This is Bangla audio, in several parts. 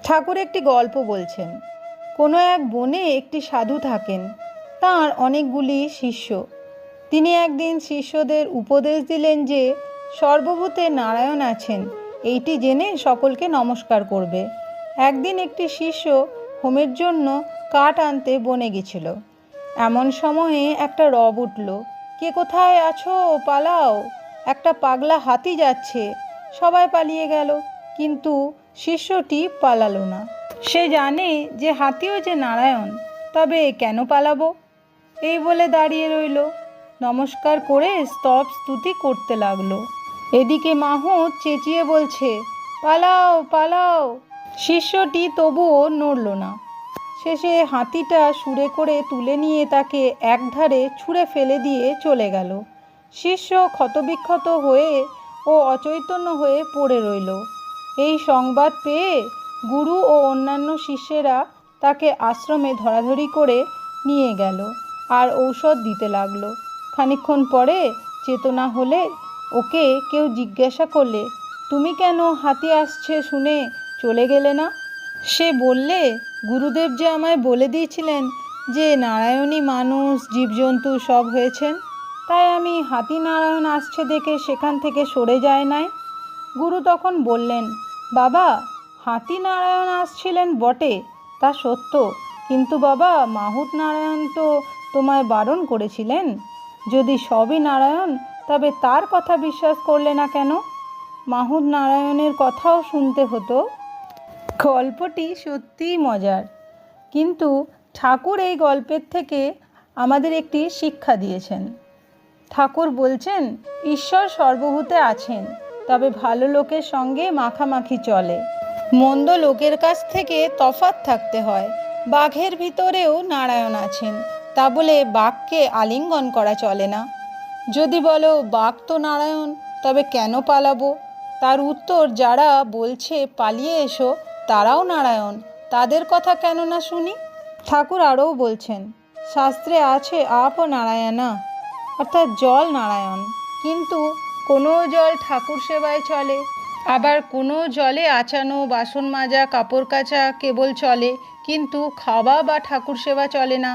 ঠাকুর একটি গল্প বলছেন। কোনো এক বনে একটি সাধু থাকেন, তাঁর অনেকগুলি শিষ্য। তিনি একদিন শিষ্যদের উপদেশ দিলেন যে সর্বভূতে নারায়ণ আছেন, এইটি জেনে সকলকে নমস্কার করবে। একদিন একটি শিষ্য হোমের জন্য কাঠ আনতে বনে গেছিল। এমন সময়ে একটা রব উঠল, কে কোথায় আছো, পালাও, একটা পাগলা হাতি যাচ্ছে। সবাই পালিয়ে গেল, কিন্তু শিষ্যটি পালালো না। সে জানে যে হাতিও যে নারায়ণ, তবে কেন পালাবো? এই বলে দাঁড়িয়ে রইল, নমস্কার করে স্তব স্তুতি করতে লাগলো। এদিকে মাহুত চেঁচিয়ে বলছে, পালাও পালাও। শিষ্যটি তবুও নড়ল না। শেষে হাতিটা সুরে করে তুলে নিয়ে তাকে একধারে ছুঁড়ে ফেলে দিয়ে চলে গেল। শিষ্য ক্ষতবিক্ষত হয়ে ও অচৈতন্য হয়ে পড়ে রইল। এই সংবাদ পেয়ে গুরু ও অন্যান্য শিষ্যেরা তাকে আশ্রমে ধরাধরি করে নিয়ে গেল আর ঔষধ দিতে লাগলো। খানিকক্ষণ পরে চেতনা হলে ওকে কেউ জিজ্ঞাসা করলে, তুমি কেন হাতি আসছে শুনে চলে গেলে না? সে বললে, গুরুদেব যে আমায় বলে দিয়েছিলেন যে নারায়ণী মানুষ জীবজন্তু সব হয়েছেন, তাই আমি হাতি নারায়ণ আসছে দেখে সেখান থেকে সরে যায় নাই। গুরু তখন বললেন, বাবা, হাতি নারায়ণ আসছিলেন বটে, তা সত্য, কিন্তু বাবা মাহুত নারায়ণ তো তোমায় বারণ করেছিলেন। যদি সবই নারায়ণ, তবে তার কথা বিশ্বাস করলে না কেন? মাহুত নারায়ণের কথাও শুনতে হতো। গল্পটি সত্যিই মজার, কিন্তু ঠাকুর এই গল্পের থেকে আমাদের একটি শিক্ষা দিয়েছেন। ঠাকুর বলছেন, ঈশ্বর সর্বভূতে আছেন, তবে ভালো লোকের সঙ্গে মাখামাখি চলে। মন্দ লোকের কাছ থেকে তফাৎ থাকতে হয়। বাঘের ভিতরেও নারায়ণ আছেন, তা বলে বাঘকে আলিঙ্গন করা চলে না। যদি বলো বাঘ তো নারায়ণ, তবে কেন পালাবো? তার উত্তর, যারা বলছে পালিয়ে এসো তারাও নারায়ণ, তাদের কথা কেন না শুনি? ঠাকুর আরও বলছেন, শাস্ত্রে আছে আপ নারায়ণা, অর্থাৎ জল নারায়ণ, কিন্তু কোনো জল ঠাকুর সেবায় চলে, আবার কোনো জলে আচানো, বাসন মাজা, কাপড় কাচা কেবল চলে, কিন্তু খাওয়া বা ঠাকুর সেবা চলে না।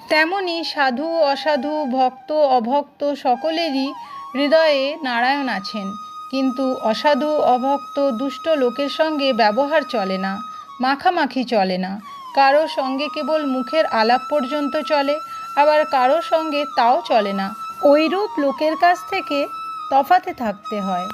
তেমনি সাধু অসাধু, ভক্ত অভক্ত সকলেরই হৃদয়ে নারায়ণ আছেন, কিন্তু অসাধু অভক্ত দুষ্ট লোকের সঙ্গে ব্যবহার চলে না, মাখামাখি চলে না। কারো সঙ্গে কেবল মুখের আলাপ পর্যন্ত চলে, আবার কারো সঙ্গে তাও চলে না। ওইরূপ লোকের কাছ থেকে তফাতে থাকতে হয়।